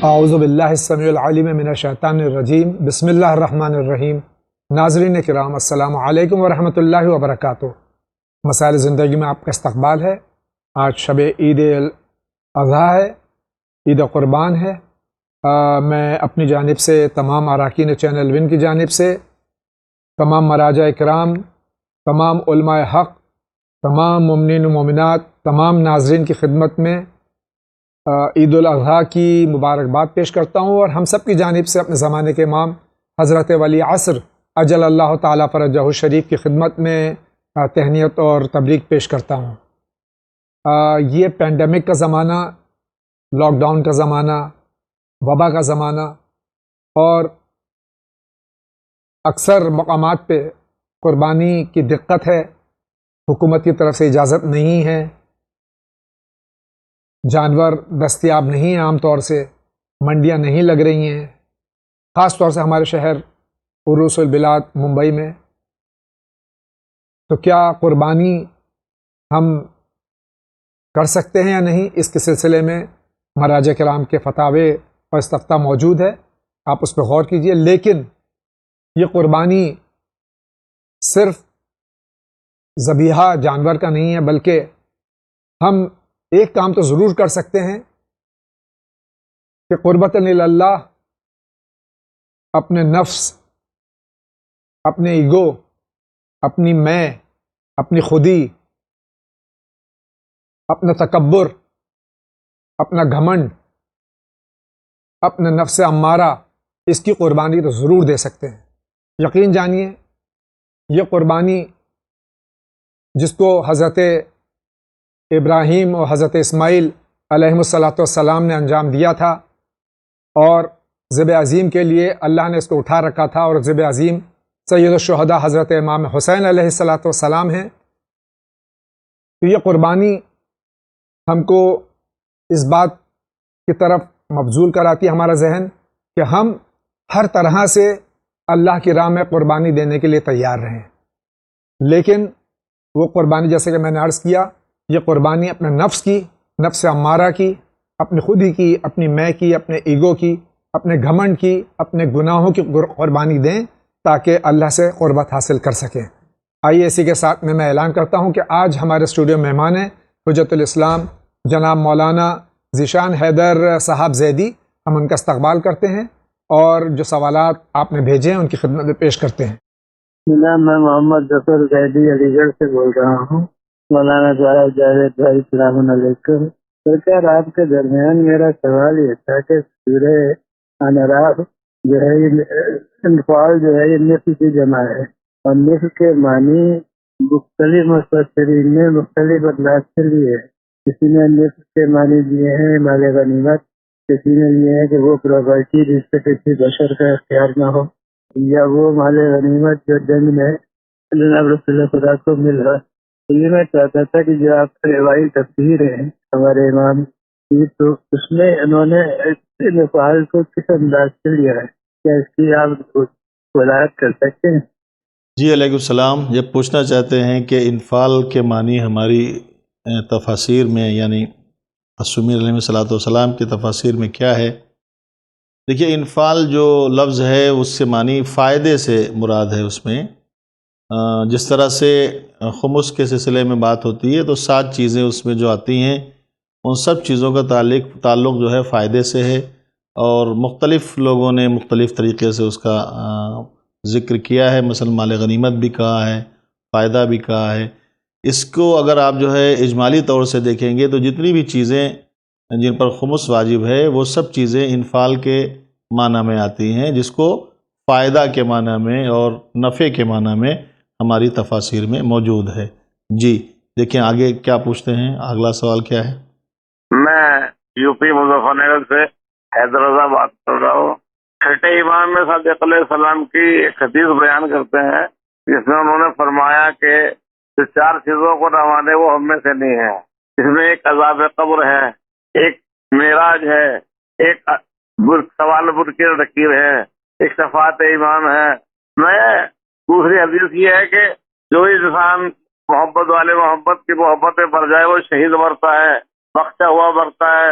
اعوذ باللہ السمیع العلیم من الشیطان الرجیم بسم اللہ الرحمن الرحیم۔ ناظرین کرام، السلام علیکم ورحمۃ اللہ وبرکاتہ۔ مسائل زندگی میں آپ کا استقبال ہے۔ آج شب عید الاضحیٰ ہے، عید قربان ہے۔ میں اپنی جانب سے، تمام اراکین چینل ون کی جانب سے، تمام مراجع کرام، تمام علماء حق، تمام مومنین و مومنات، تمام ناظرین کی خدمت میں عید الاضحیٰ کی مبارکباد پیش کرتا ہوں، اور ہم سب کی جانب سے اپنے زمانے کے امام حضرت ولی عصر اجل اللہ تعالیٰ فرجہ الشریف کی خدمت میں تہنیت اور تبریک پیش کرتا ہوں۔ یہ پینڈیمک کا زمانہ، لاک ڈاؤن کا زمانہ، وبا کا زمانہ، اور اکثر مقامات پہ قربانی کی دقت ہے، حکومت کی طرف سے اجازت نہیں ہے، جانور دستیاب نہیں ہیں، عام طور سے منڈیاں نہیں لگ رہی ہیں، خاص طور سے ہمارے شہر عروس البلاد ممبئی میں۔ تو کیا قربانی ہم کر سکتے ہیں یا نہیں، اس کے سلسلے میں مراجع کرام کے فتاوے اور استفتاء موجود ہے، آپ اس پہ غور کیجئے۔ لیکن یہ قربانی صرف ذبیحہ جانور کا نہیں ہے، بلکہ ہم ایک کام تو ضرور کر سکتے ہیں کہ قربتاً اللہ اپنے نفس، اپنے ایگو، اپنی میں، اپنی خودی، اپنا تکبر، اپنا گھمنڈ، اپنا نفس امارہ، اس کی قربانی تو ضرور دے سکتے ہیں۔ یقین جانیے، یہ قربانی جس کو حضرت ابراہیم اور حضرت اسماعیل علیہ السلام نے انجام دیا تھا، اور ذبح عظیم کے لیے اللہ نے اس کو اٹھا رکھا تھا، اور ذبح عظیم سید الشہداء حضرت امام حسین علیہ السلام ہیں۔ تو یہ قربانی ہم کو اس بات کی طرف مبذول کراتی ہے ہمارا ذہن کہ ہم ہر طرح سے اللہ کی راہ میں قربانی دینے کے لیے تیار رہیں، لیکن وہ قربانی، جیسے کہ میں نے عرض کیا، یہ قربانی اپنے نفس کی، نفس امارہ کی، اپنی خودی کی، اپنی میں کی، اپنے ایگو کی، اپنے گھمنڈ کی، اپنے گناہوں کی قربانی دیں تاکہ اللہ سے قربت حاصل کر سکیں۔ آئیے اسی کے ساتھ میں اعلان کرتا ہوں کہ آج ہمارے اسٹوڈیو مہمان ہیں حجت الاسلام جناب مولانا ذیشان حیدر صاحب زیدی۔ ہم ان کا استقبال کرتے ہیں اور جو سوالات آپ نے بھیجے ہیں ان کی خدمت میں پیش کرتے ہیں۔ میں محمد ظفر زیدی علی گڑھ سے بول رہا ہوں۔ مولانا صاحب جاوید بھائی السلام علیکم۔ سرکار، آپ کے درمیان میرا سوال یہ تھا کہ سورہ انعراف جو ہے، انفال جو ہے، یہ نصف کی جمع ہے، اور نصف کے معنی مختلف مفسرین نے مختلف اطلاق سے لیے ہیں۔ کسی نے نصف کے معنی دیے ہیں مال غنیمت، کسی نے لیے ہیں کہ وہ پراپرٹی جس سے کسی بشر کا اختیار نہ ہو، یا وہ مال غنیمت جو جنگ میں جناب رسول خدا کو مل رہا۔ تو یہ میں چاہتا تھا کہ جو آپ کی روایتی تفسیر ہے ہمارے امام کی، تو اس میں انہوں نے انفال کو کس انداز سے لیا ہے، کیا اس کی آپ وضاحت کر سکتے ہیں؟ جی علیہ السلام، یہ پوچھنا چاہتے ہیں کہ انفال کے معنی ہماری تفاسیر میں، یعنی معصومین علیہ السلام کی تفاسیر میں کیا ہے؟ دیکھیے، انفال جو لفظ ہے اس سے معنی فائدے سے مراد ہے۔ اس میں جس طرح سے خمس کے سلسلے میں بات ہوتی ہے تو 7 چیزیں اس میں جو آتی ہیں، ان سب چیزوں کا تعلق جو ہے فائدے سے ہے، اور مختلف لوگوں نے مختلف طریقے سے اس کا ذکر کیا ہے۔ مثلا مال غنیمت بھی کہا ہے، فائدہ بھی کہا ہے۔ اس کو اگر آپ جو ہے اجمالی طور سے دیکھیں گے تو جتنی بھی چیزیں جن پر خمس واجب ہے، وہ سب چیزیں انفال کے معنی میں آتی ہیں، جس کو فائدہ کے معنی میں اور نفع کے معنی میں ہماری تفاسیر میں موجود ہے۔ جی دیکھیں آگے کیا پوچھتے ہیں، اگلا سوال کیا ہے؟ میں یو پی مظفر نگر سے حیدر رضا بات کر رہا ہوں۔ چھٹے امام میں صادق علیہ السلام کی ایک حدیث بیان کرتے ہیں جس میں انہوں نے فرمایا کہ جو 4 چیزوں کو نہ مانے وہ ہم میں سے نہیں ہے۔ اس میں ایک عذاب قبر ہے، ایک معراج ہے، ایک سوال منکر نکیر ہے، ایک شفاعت امام ہے۔ میں دوسری حدیث یہ ہے کہ جو انسان محبت والے محبت کی محبت میں مر جائے وہ شہید مرتا ہے، بخشا ہوا مرتا ہے،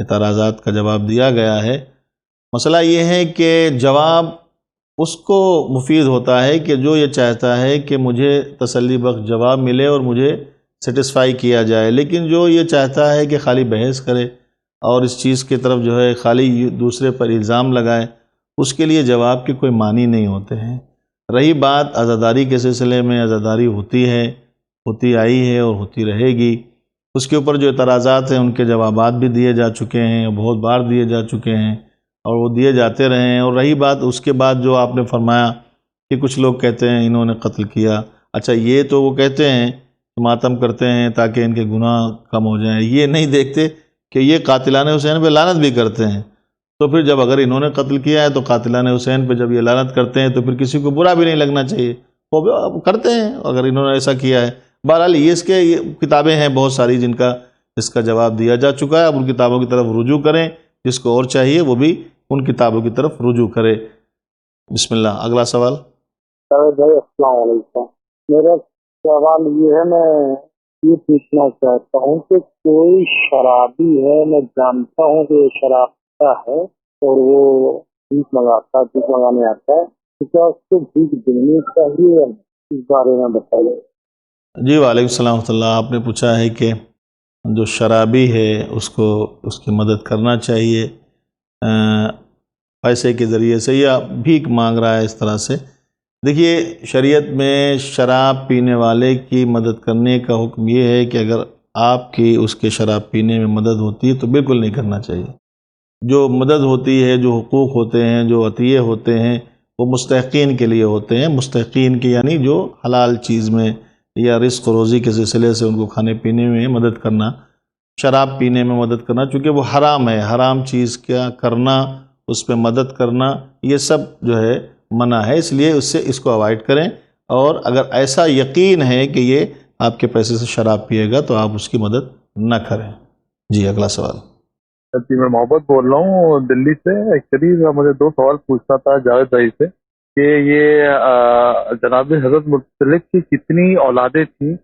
اعتراضات کا جواب دیا گیا ہے۔ مسئلہ یہ ہے کہ جواب اس کو مفید ہوتا ہے کہ جو یہ چاہتا ہے کہ مجھے تسلی بخش جواب ملے اور مجھے سیٹسفائی کیا جائے، لیکن جو یہ چاہتا ہے کہ خالی بحث کرے اور اس چیز کی طرف جو ہے خالی دوسرے پر الزام لگائے، اس کے لیے جواب کے کوئی معنی نہیں ہوتے ہیں۔ رہی بات عزاداری کے سلسلے میں، عزاداری ہوتی ہے، ہوتی آئی ہے اور ہوتی رہے گی، اس کے اوپر جو اعتراضات ہیں ان کے جوابات بھی دیے جا چکے ہیں، بہت بار دیے جا چکے ہیں اور وہ دیے جاتے رہے ہیں۔ اور رہی بات اس کے بعد جو آپ نے فرمایا کہ کچھ لوگ کہتے ہیں انہوں نے قتل کیا، اچھا یہ تو وہ کہتے ہیں ماتم کرتے ہیں تاکہ ان کے گناہ کم ہو جائیں، یہ نہیں دیکھتے کہ یہ قاتلان حسین پہ لعنت بھی کرتے ہیں۔ تو پھر جب اگر انہوں نے قتل کیا ہے تو قاتلان حسین پہ جب یہ لعنت کرتے ہیں تو پھر کسی کو برا بھی نہیں لگنا چاہیے، وہ کرتے ہیں اگر انہوں نے ایسا کیا ہے۔ بہرحال یہ اس کے کتابیں ہیں بہت ساری جن کا اس کا جواب دیا جا چکا ہے، اب ان کتابوں کی طرف رجوع کریں، جس کو اور چاہیے وہ بھی ان کتابوں کی طرف رجوع کرے۔ بسم اللہ، اگلا سوال۔ بھائی السلام علیکم، میرا سوال یہ ہے، میں یہ پوچھنا چاہتا ہوں کہ کوئی شرابی ہے، میں جانتا ہوں کہ شراب کا ہے اور وہ بھیک منگانے آتا ہے، تو کیا اس کو بھیک دینی چاہیے یا نہیں؟ اس بارے میں بتائیے۔ جی وعلیکم السلام ورحمۃ اللہ۔ آپ نے پوچھا ہے کہ جو شرابی ہے اس کو اس کی مدد کرنا چاہیے پیسے کے ذریعے سے یا بھیک مانگ رہا ہے اس طرح سے۔ دیکھیے شریعت میں شراب پینے والے کی مدد کرنے کا حکم یہ ہے کہ اگر آپ کی اس کے شراب پینے میں مدد ہوتی ہے تو بالکل نہیں کرنا چاہیے۔ جو مدد ہوتی ہے، جو حقوق ہوتے ہیں، جو عطیے ہوتے ہیں، وہ مستحقین کے لیے ہوتے ہیں۔ مستحقین کے یعنی جو حلال چیز میں یا رزق و روزی کے سلسلے سے ان کو کھانے پینے میں مدد کرنا، شراب پینے میں مدد کرنا، چونکہ وہ حرام ہے، حرام چیز کیا کرنا، اس پہ مدد کرنا، یہ سب جو ہے منع ہے، اس لیے اس کو اوائڈ کریں۔ اور اگر ایسا یقین ہے کہ یہ آپ کے پیسے سے شراب پیے گا تو آپ اس کی مدد نہ کریں۔ جی اگلا سوال۔ جی میں محبت بول رہا ہوں دلی سے۔ ایکچولی مجھے 2 سوال پوچھنا تھا جاوید بھائی سے کہ یہ جناب حضرت مطلق کی کتنی اولادیں تھیں،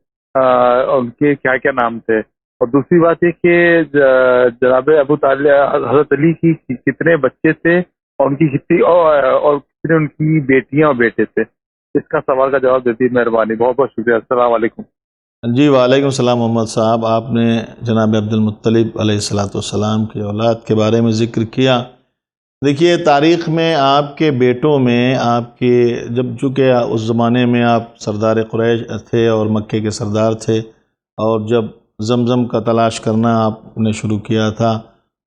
ان کے کیا کیا نام تھے، اور دوسری بات یہ کہ جناب ابو طالب حضرت علی کی کتنے بچے تھے اور ان کی کتنی اور کتنے ان کی بیٹیاں اور بیٹے تھے۔ اس کا سوال کا جواب دیتی مہربانی، بہت بہت شکریہ۔ السلام علیکم۔ جی وعلیکم السلام محمد صاحب، آپ نے جناب عبد المطلب علیہ السلام کی اولاد کے بارے میں ذکر کیا۔ دیکھیے تاریخ میں آپ کے بیٹوں میں آپ کے جب چونکہ اس زمانے میں آپ سردار قریش تھے اور مکے کے سردار تھے، اور جب زمزم کا تلاش کرنا آپ نے شروع کیا تھا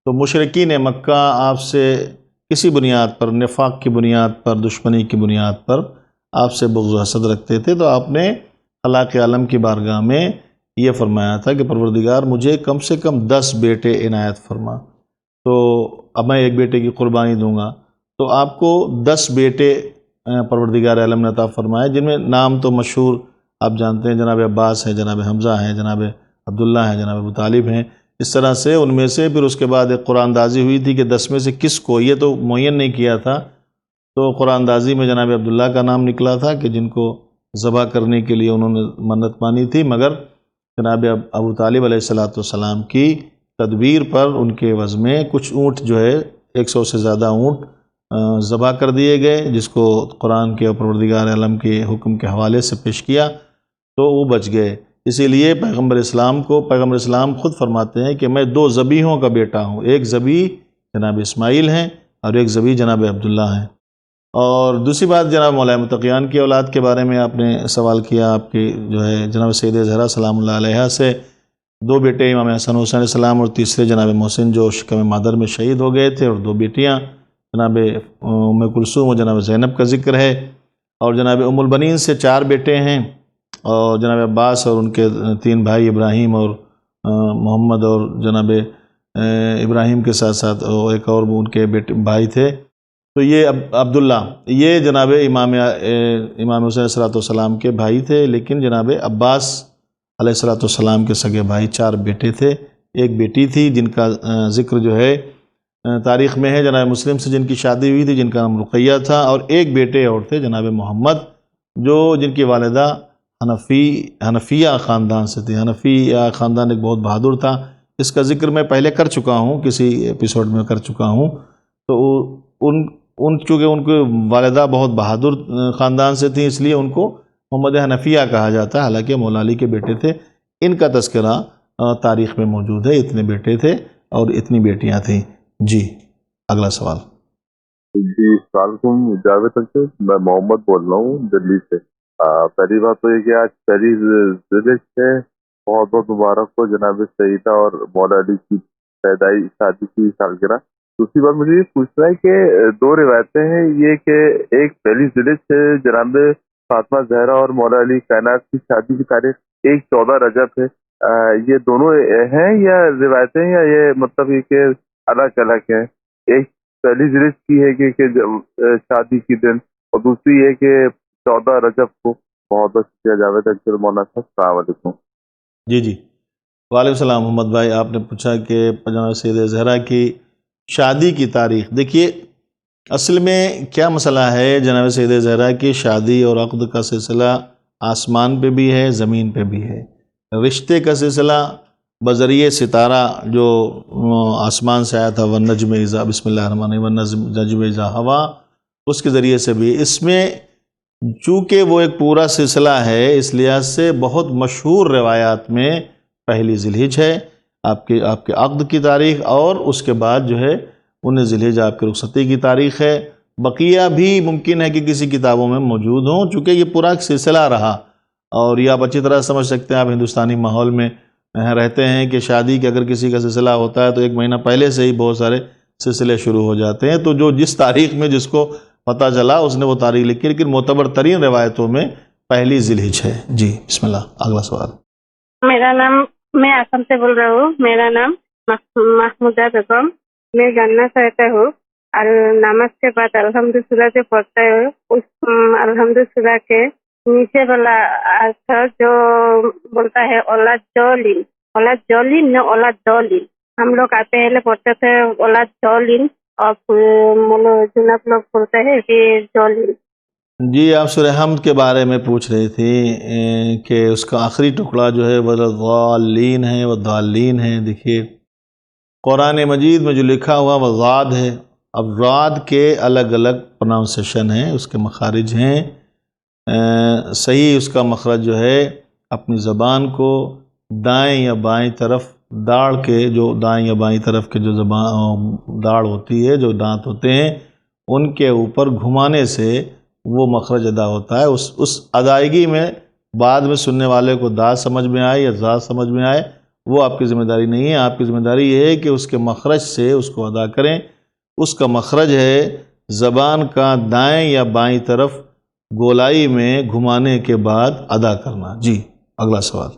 تو مشرکین مکہ آپ سے کسی بنیاد پر، نفاق کی بنیاد پر، دشمنی کی بنیاد پر آپ سے بغض و حسد رکھتے تھے۔ تو آپ نے خلاق عالم کی بارگاہ میں یہ فرمایا تھا کہ پروردگار مجھے کم سے کم 10 بیٹے عنایت فرما، تو اب میں ایک بیٹے کی قربانی دوں گا۔ تو آپ کو 10 بیٹے پروردگار عالم نے عطا فرمائے، جن میں نام تو مشہور آپ جانتے ہیں، جناب عباس ہیں، جناب حمزہ ہیں، جناب عبداللہ ہیں، جناب ابو طالب ہیں۔ اس طرح سے ان میں سے پھر اس کے بعد ایک قرآن دازی ہوئی تھی کہ 10 میں سے کس کو، یہ تو معین نہیں کیا تھا، تو قرآن دازی میں جناب عبداللہ کا نام نکلا تھا کہ جن کو ذبح کرنے کے لیے انہوں نے منت مانی تھی، مگر جناب ابو طالب علیہ السلام کی تدبیر پر ان کے عوض میں کچھ اونٹ جو ہے 100 سے زیادہ اونٹ ذبح کر دیے گئے، جس کو قرآن کے اور پروردگار عالم کے حکم کے حوالے سے پیش کیا تو وہ بچ گئے۔ اسی لیے پیغمبر اسلام خود فرماتے ہیں کہ میں 2 ذبیحوں کا بیٹا ہوں، ایک ذبیح جناب اسماعیل ہیں اور ایک ذبیح جناب عبداللہ ہیں۔ اور دوسری بات جناب مولا متقیان کی اولاد کے بارے میں آپ نے سوال کیا، آپ کی جو ہے جناب سید زہرا سلام اللہ علیہ سے 2 بیٹے امام حسن حسین علیہ السلام اور تیسرے جناب محسن جو شکم مادر میں شہید ہو گئے تھے، اور 2 بیٹیاں جناب ام کلثوم اور جناب زینب کا ذکر ہے، اور جناب ام البنین سے 4 بیٹے ہیں، اور جناب عباس اور ان کے 3 بھائی ابراہیم اور محمد، اور جناب ابراہیم کے ساتھ ساتھ ایک اور ان کے بھائی تھے، تو یہ عبداللہ، یہ جناب امام حسین علیہ السلام کے بھائی تھے، لیکن جناب عباس علیہ السلام کے سگے بھائی 4 بیٹے تھے، ایک بیٹی تھی جن کا ذکر جو ہے تاریخ میں ہے، جناب مسلم سے جن کی شادی ہوئی تھی جن کا نام رقیہ تھا، اور ایک بیٹے اور تھے جناب محمد جن کی والدہ حنفیہ خاندان سے تھی۔ حنفیہ خاندان ایک بہت بہادر تھا، اس کا ذکر میں پہلے کر چکا ہوں، کسی ایپیسوڈ میں کر چکا ہوں. تو چونکہ ان کے والدہ بہت بہادر خاندان سے تھیں، اس لیے ان کو محمد حنفیہ کہا جاتا ہے، حالانکہ مولا علی کے بیٹے تھے. ان کا تذکرہ تاریخ میں موجود ہے، اتنے بیٹے تھے اور اتنی بیٹیاں تھیں. جی اگلا سوال. جی السلام علیکم جاوید انکل، میں محمد بول رہا ہوں دلی سے. پہلی بات تو یہ کہ آج پہلی ذیلحج ہے، بہت بہت مبارک ہو جناب سیدہ اور مولا علی کی پیدائش شادی کی سالگرہ. دوسری بات مجھے یہ پوچھنا ہے کہ دو روایتیں ہیں، یہ کہ ایک پہلی ذیلحج ہے جناب فاطمہ زہرا اور مولا علی کائنات کی شادی کی تاریخ، ایک 14 رجب ہے. یہ دونوں ہیں یا روایتیں، یا یہ مطلب یہ کہ الگ الگ ہیں؟ ایک پہلی ذیلحج کی ہے کہ شادی کی دن، اور دوسری یہ کہ 14 رجب کو. بہت بہت شکریہ جاوید انکل. مولانا صاحب السلام علیکم. جی جی وعلیکم السلام محمد بھائی. آپ نے پوچھا کہ جناب سیدہ زہرا کی شادی کی تاریخ. دیکھیے اصل میں کیا مسئلہ ہے، جناب سیدہ زہرا کی شادی اور عقد کا سلسلہ آسمان پہ بھی ہے، زمین پہ بھی ہے. رشتے کا سلسلہ بذریعہ ستارہ جو آسمان سے آیا تھا، والنجم اذا، بسم اللہ الرحمن الرحیم، والنجم اذا ہوا، اس کے ذریعے سے بھی. اس میں چونکہ وہ ایک پورا سلسلہ ہے، اس لحاظ سے بہت مشہور روایات میں پہلی ذیلحج ہے آپ کے عقد کی تاریخ، اور اس کے بعد جو ہے 19 ذیلحج آپ کی رخصتی کی تاریخ ہے. بقیہ بھی ممکن ہے کہ کسی کتابوں میں موجود ہوں، چونکہ یہ پورا ایک سلسلہ رہا. اور یہ آپ اچھی طرح سمجھ سکتے ہیں، آپ ہندوستانی ماحول میں رہتے ہیں کہ شادی کے اگر کسی کا سلسلہ ہوتا ہے تو 1 مہینہ پہلے سے ہی بہت سارے سلسلے شروع ہو جاتے ہیں. تو جس تاریخ میں جس کو پتہ چلا اس نے وہ تاریخ لکھی، لیکن معتبر ترین روایتوں میں پہلی ذیلحج ہے. جی بسم اللہ اگلا سوال. میرا نام، میں آسام سے بول رہا ہوں. میرا نام محمودہ بیگم. میں جاننا چاہتا ہوں اور نماز کے بعد الحمدللہ جو پڑھتا ہے، اس الحمدللہ کے نیچے والا جو بولتا ہے اولاد جولین نہ اولاد دولین. ہم لوگ پہلے پڑھتے تھے اولاد جولین، اور جناب لوگ بولتے ہیں کہ جولین. جی آپ سورہ حمد کے بارے میں پوچھ رہی تھی کہ اس کا آخری ٹکڑا جو ہے والضالین ہے، والضالین ہے. دیکھیے قرآن مجید میں جو لکھا ہوا وہ ضاد ہے. اب ضاد کے الگ الگ پروننسیشن ہیں، اس کے مخارج ہیں. صحیح اس کا مخرج جو ہے اپنی زبان کو دائیں یا بائیں طرف داڑھ کے، جو دائیں یا بائیں طرف کے جو داڑھ ہوتی ہے، جو دانت ہوتے ہیں، ان کے اوپر گھمانے سے وہ مخرج ادا ہوتا ہے. اس ادائیگی میں بعد میں سننے والے کو دا سمجھ میں آئے یا ذات سمجھ میں آئے، وہ آپ کی ذمہ داری نہیں ہے. آپ کی ذمہ داری یہ ہے کہ اس کے مخرج سے اس کو ادا کریں. اس کا مخرج ہے زبان کا دائیں یا بائیں طرف گولائی میں گھمانے کے بعد ادا کرنا. جی اگلا سوال.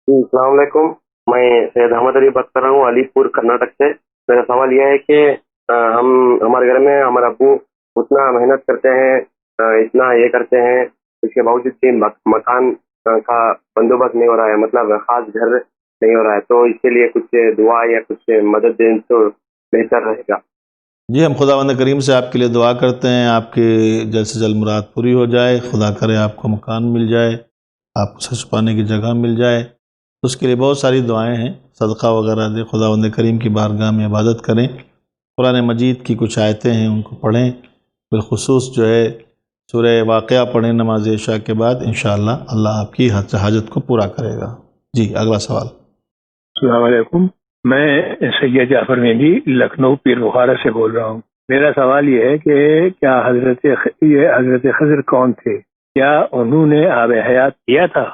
السلام علیکم، میں سید احمد علی بات کر رہا ہوں علی پور کرناٹک سے. میرا سوال یہ ہے کہ ہمارے گھر میں ہمارے ابو اتنا محنت کرتے ہیں، اتنا یہ کرتے ہیں، اس کے باوجود بھی مکان کا بندوبست نہیں ہو رہا ہے، مطلب خاص گھر نہیں ہو رہا ہے. تو اس کے لیے کچھ دعا یا کچھ مدد دیں تو بہتر رہے گا. جی ہم خداوند کریم سے آپ کے لیے دعا کرتے ہیں، آپ کی جلد سے جلد مراد پوری ہو جائے. خدا کرے آپ کو مکان مل جائے، آپ کو سر چھپانے کی جگہ مل جائے. اس کے لیے بہت ساری دعائیں ہیں، صدقہ وغیرہ دیں، خداوند کریم کی بارگاہ میں عبادت کریں. قرآن مجید کی کچھ آیتیں ہیں ان کو پڑھیں، بالخصوص جو ہے سورہ واقعہ پڑھیں نماز عشاء کے بعد. انشاءاللہ اللہ آپ کی حاجت کو پورا کرے گا. جی اگلا سوال. السلام علیکم، میں سید جعفر مہدی لکھنؤ پیر بخارا سے بول رہا ہوں. میرا سوال یہ ہے کہ کیا حضرت خضر کون تھے؟ کیا انہوں نے آب حیات کیا تھا؟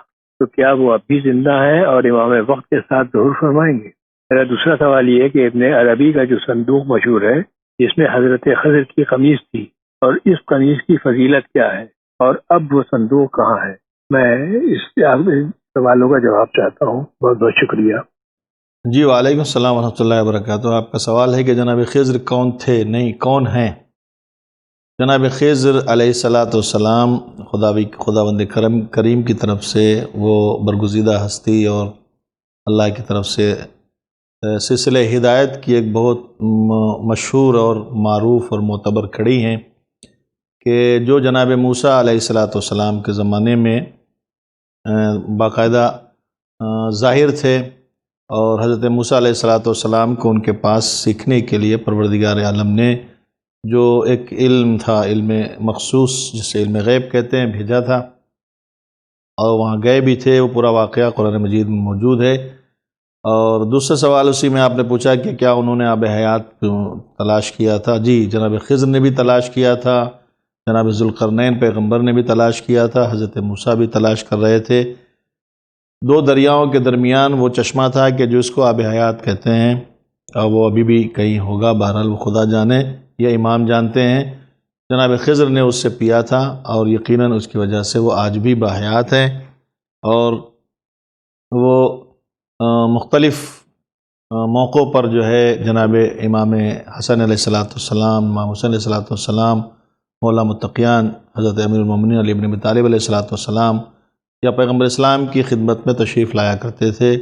تو کیا وہ اب بھی زندہ ہیں اور امام وقت کے ساتھ ظہور فرمائیں گے؟ میرا دوسرا سوال یہ ہے کہ ابن عربی کا جو صندوق مشہور ہے جس میں حضرت خضر کی قمیص تھی، اور اس قمیص کی فضیلت کیا ہے، اور اب وہ صندوق کہاں ہے؟ میں اس سوالوں کا جواب چاہتا ہوں. بہت بہت شکریہ. جی وعلیکم السلام ورحمۃ اللہ وبرکاتہ. آپ کا سوال ہے کہ جناب خضر کون تھے؟ نہیں، کون ہیں؟ جناب خضر علیہ السلام خداوند کریم کی طرف سے وہ برگزیدہ ہستی اور اللہ کی طرف سے سلسلہ ہدایت کی ایک بہت مشہور اور معروف اور معتبر کڑی ہیں کہ جو جناب موسیٰ علیہ السلام کے زمانے میں باقاعدہ ظاہر تھے اور حضرت موسیٰ علیہ السلام کو ان کے پاس سیکھنے کے لیے پروردگار عالم نے جو ایک علم تھا، علم مخصوص جسے علم غیب کہتے ہیں، بھیجا تھا، اور وہاں گئے بھی تھے۔ وہ پورا واقعہ قرآن مجید میں موجود ہے۔ اور دوسرا سوال اسی میں آپ نے پوچھا کہ کیا انہوں نے آب حیات تلاش کیا تھا؟ جی، جناب خضر نے بھی تلاش کیا تھا، جناب ذوالقرنین پیغمبر نے بھی تلاش کیا تھا، حضرت موسیٰ بھی تلاش کر رہے تھے۔ دو دریاؤں کے درمیان وہ چشمہ تھا کہ جو اس کو آب حیات کہتے ہیں، اور وہ ابھی بھی کہیں ہوگا، بہرحال وہ خدا جانے یا امام جانتے ہیں۔ جناب خضر نے اس سے پیا تھا، اور یقیناً اس کی وجہ سے وہ آج بھی باحیات ہیں، اور وہ مختلف موقعوں پر جو ہے جناب امام حسن علیہ السلام، امام حسین علیہ السلام، مولا متقیان حضرت امیر المومنین علی بن ابی طالب علیہ السلام یا پیغمبر اسلام کی خدمت میں تشریف لایا کرتے تھے۔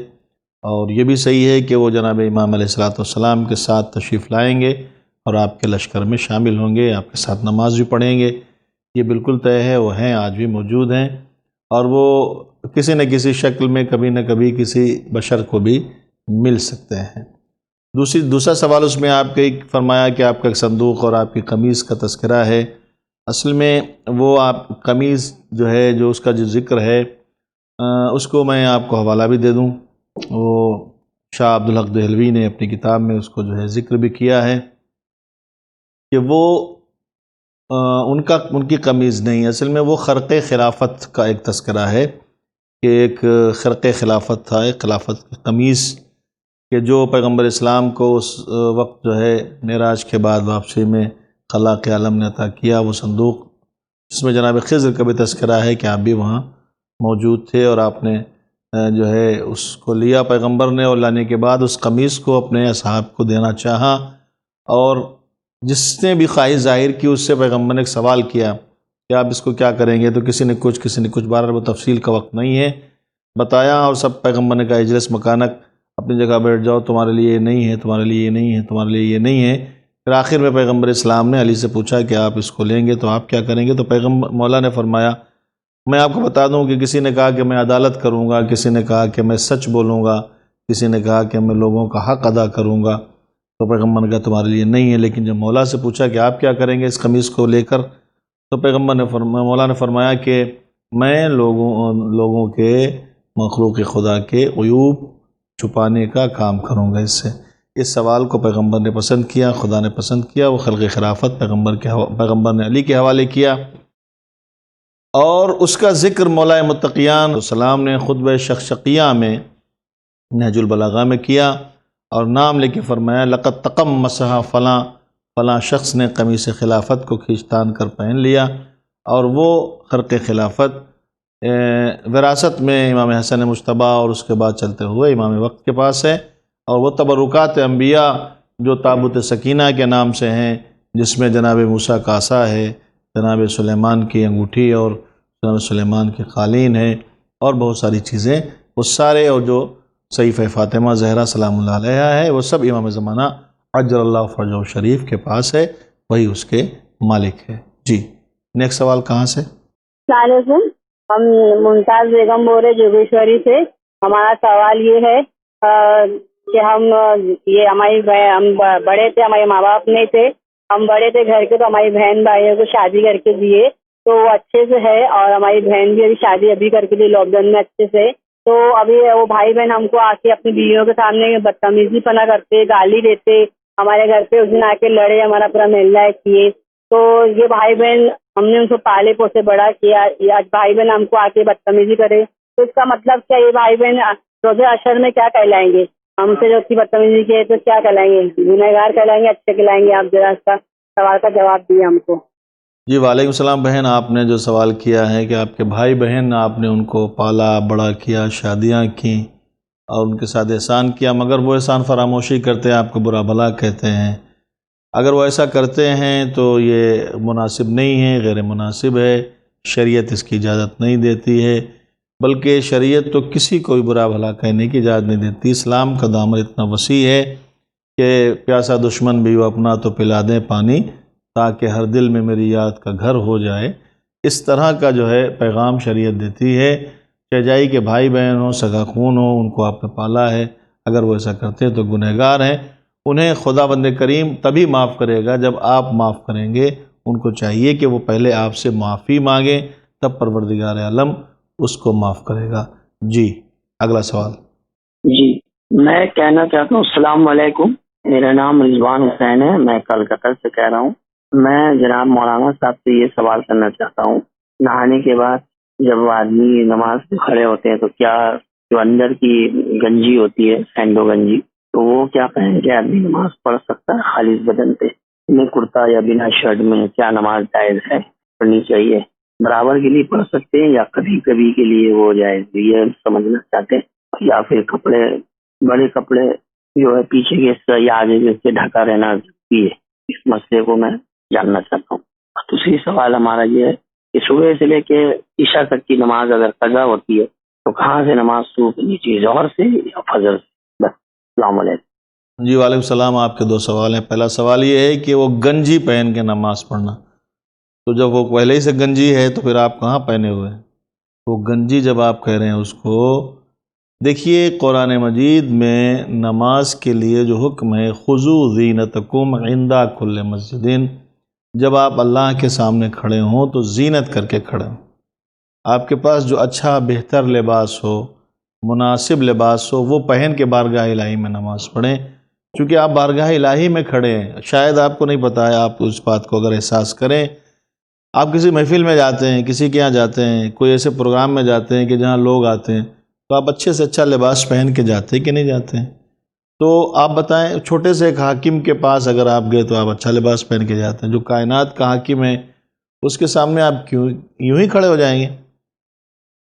اور یہ بھی صحیح ہے کہ وہ جناب امام علیہ السلام کے ساتھ تشریف لائیں گے اور آپ کے لشکر میں شامل ہوں گے، آپ کے ساتھ نماز بھی پڑھیں گے، یہ بالکل طے ہے، وہ ہیں، آج بھی موجود ہیں، اور وہ کسی نہ کسی شکل میں کبھی نہ کبھی کسی بشر کو بھی مل سکتے ہیں۔ دوسرا سوال اس میں آپ کے فرمایا کہ آپ کا ایک صندوق اور آپ کی قمیض کا تذکرہ ہے۔ اصل میں وہ آپ قمیض جو ہے، جو اس کا جو ذکر ہے، اس کو میں آپ کو حوالہ بھی دے دوں۔ وہ شاہ عبدالحق دہلوی نے اپنی کتاب میں اس کو جو ہے ذکر بھی کیا ہے کہ وہ ان کی قمیض نہیں، اصل میں وہ خرق خلافت کا ایک تذکرہ ہے کہ ایک خرق خلافت تھا، ایک خلافت کی قمیض، کہ جو پیغمبر اسلام کو اس وقت جو ہے معراج کے بعد واپسی میں خلاق عالم نے عطا کیا، وہ صندوق جس میں جناب خضر کا بھی تذکرہ ہے کہ آپ بھی وہاں موجود تھے، اور آپ نے جو ہے اس کو لیا پیغمبر نے، اور لانے کے بعد اس قمیض کو اپنے اصحاب کو دینا چاہا، اور جس نے بھی خواہش ظاہر کی اس سے پیغمبر نے ایک سوال کیا کہ آپ اس کو کیا کریں گے، تو کسی نے کچھ، بہرحال وہ تفصیل کا وقت نہیں ہے، بتایا، اور سب پیغمبر نے کہا اجلس مکانک، اپنی جگہ بیٹھ جاؤ، تمہارے لیے یہ نہیں ہے، تمہارے لیے یہ نہیں ہے، تمہارے لیے یہ نہیں ہے۔ پھر آخر میں پیغمبر اسلام نے علی سے پوچھا کہ آپ اس کو لیں گے تو آپ کیا کریں گے؟ تو مولا نے فرمایا، میں آپ کو بتا دوں کہ کسی نے کہا کہ میں عدالت کروں گا، کسی نے کہا کہ میں سچ بولوں گا، کسی نے کہا کہ میں لوگوں کا حق ادا کروں گا، تو پیغمبر نے کہا تمہارے لیے نہیں ہے۔ لیکن جب مولا سے پوچھا کہ آپ کیا کریں گے اس قمیض کو لے کر، تو مولا نے فرمایا کہ میں لوگوں کے مخلوق خدا کے عیوب چھپانے کا کام کروں گا۔ اس سوال کو پیغمبر نے پسند کیا، خدا نے پسند کیا، وہ خلق خلافت پیغمبر نے علی کے حوالے کیا، اور اس کا ذکر مولا متقیان السلام نے خطبہ شقشقیہ میں نہج البلاغہ میں کیا، اور نام لے کے فرمایا لقد تقمصها فلاں شخص نے قمیص خلافت کو کھینچ تان کر پہن لیا، اور وہ خرق خلافت وراثت میں امام حسن مجتبیٰ اور اس کے بعد چلتے ہوئے امام وقت کے پاس ہے، اور وہ تبرکات انبیاء جو تابوت سکینہ کے نام سے ہیں، جس میں جناب موسیٰ کا عصا ہے، جناب سلیمان کی انگوٹھی اور جناب سلیمان کی قالین ہے، اور بہت ساری چیزیں، وہ سارے، اور جو صحیفہ فاطمہ زہرا سلام اللہ علیہا ہے، وہ سب امام زمانہ عجل اللہ فرجہ شریف کے پاس ہے، وہی اس کے مالک ہے۔ جی، نیکسٹ سوال کہاں سے؟ السلام علیکم، ہم ممتاز بیگم بول رہے جوگیشوری سے۔ ہمارا سوال یہ ہے کہ ہم بڑے تھے، ہمارے ماں باپ نہیں تھے، ہم بڑے تھے گھر کے، تو ہماری بہن بھائیوں کو شادی کر کے دیے، تو وہ اچھے سے ہے، اور ہماری بہن بھی ابھی شادی کر کے دی لاک ڈاؤن میں اچھے سے۔ تو ابھی وہ بھائی بہن ہم کو آ کے اپنی بیویوں کے سامنے بدتمیزی پنا کرتے، گالی دیتے، ہمارے گھر پہ اس دن آ کے لڑے، ہمارا پورا محلہ کیے۔ تو یہ بھائی بہن ہم نے ان کو پالے پوسے بڑا کیا، آج بھائی بہن ہم کو آ کے بدتمیزی کرے، تو اس کا مطلب کیا؟ یہ بھائی بہن روز اشر میں کیا کہلائیں گے؟ ہم سے جو بدتمیزی کیے تو کیا کہلائیں گے؟ گنہگار کہلائیں گے، اچھے کہلائیں گے؟ آپ ذرا اس کا سوال کا جواب دیے ہم کو۔ جی، وعلیکم السلام بہن، آپ نے جو سوال کیا ہے کہ آپ کے بھائی بہن، آپ نے ان کو پالا بڑا کیا، شادیاں کیں اور ان کے ساتھ احسان کیا، مگر وہ احسان فراموشی کرتے ہیں، آپ کو برا بھلا کہتے ہیں۔ اگر وہ ایسا کرتے ہیں تو یہ مناسب نہیں ہے، غیر مناسب ہے، شریعت اس کی اجازت نہیں دیتی ہے، بلکہ شریعت تو کسی کو بھی برا بھلا کہنے کی اجازت نہیں دیتی۔ اسلام کا دامن اتنا وسیع ہے کہ پیاسا دشمن بھی وہ اپنا تو پلا دیں پانی، تاکہ ہر دل میں میری یاد کا گھر ہو جائے۔ اس طرح کا جو ہے پیغام شریعت دیتی ہے، چاہے کہ بھائی بہن ہو، سگا خون ہو، ان کو آپ نے پالا ہے، اگر وہ ایسا کرتے ہیں تو گنہگار ہیں، انہیں خدا بند کریم تبھی معاف کرے گا جب آپ معاف کریں گے۔ ان کو چاہیے کہ وہ پہلے آپ سے معافی مانگیں، تب پروردگار عالم اس کو معاف کرے گا۔ جی اگلا سوال۔ جی میں کہنا چاہتا ہوں السلام علیکم، میرا نام رضوان حسین ہے، میں کلکتہ سے کہہ رہا ہوں۔ میں جناب مولانا صاحب سے یہ سوال کرنا چاہتا ہوں، نہانے کے بعد جب آدمی نماز سے کھڑے ہوتے ہیں تو کیا جو اندر کی گنجی ہوتی ہے، سینڈو گنجی، تو وہ کیا پہن کے آدمی نماز پڑھ سکتا ہے خالص بدن پہ؟ بنا کرتا یا بنا شرٹ میں کیا نماز جائز ہے، پڑھنی چاہیے؟ برابر کے لیے پڑھ سکتے ہیں یا کبھی کبھی کے لیے وہ جائز، یہ سمجھنا چاہتے ہیں، یا پھر کپڑے بڑے کپڑے جو ہے پیچھے کے حصہ یا آگے کے حصے ڈھکا رہنا ضروری ہے؟ اس مسئلے کو میں جاننا چاہتا ہوں۔ دوسری سوال ہمارا یہ ہے کہ صبح سے لے کے عشاء تک کی نماز اگر قضا ہوتی ہے تو کہاں سے نماز شروع کرنی چاہیے، ظہر سے یا فجر سے؟ بس السلام علیکم۔ جی وعلیکم السلام۔ آپ کے دو سوال ہیں۔ پہلا سوال یہ ہے کہ وہ گنجی پہن کے نماز پڑھنا، تو جب وہ پہلے ہی سے گنجی ہے تو پھر آپ کہاں پہنے ہوئے ہیں؟ وہ گنجی جب آپ کہہ رہے ہیں اس کو، دیکھیے قرآن مجید میں نماز کے لیے جو حکم ہے خذوا زینتکم عند کل مسجد، جب آپ اللہ کے سامنے کھڑے ہوں تو زینت کر کے کھڑے ہوں۔ آپ کے پاس جو اچھا بہتر لباس ہو، مناسب لباس ہو، وہ پہن کے بارگاہ الہی میں نماز پڑھیں، چونکہ آپ بارگاہ الہی میں کھڑے ہیں۔ شاید آپ کو نہیں پتہ ہے، آپ اس بات کو اگر احساس کریں، آپ کسی محفل میں جاتے ہیں، کسی کے یہاں جاتے ہیں، کوئی ایسے پروگرام میں جاتے ہیں کہ جہاں لوگ آتے ہیں، تو آپ اچھے سے اچھا لباس پہن کے جاتے ہیں کہ نہیں جاتے ہیں؟ تو آپ بتائیں، چھوٹے سے ایک حاکم کے پاس اگر آپ گئے تو آپ اچھا لباس پہن کے جاتے ہیں، جو کائنات کا حاکم ہے اس کے سامنے آپ کیوں یوں ہی کھڑے ہو جائیں گے؟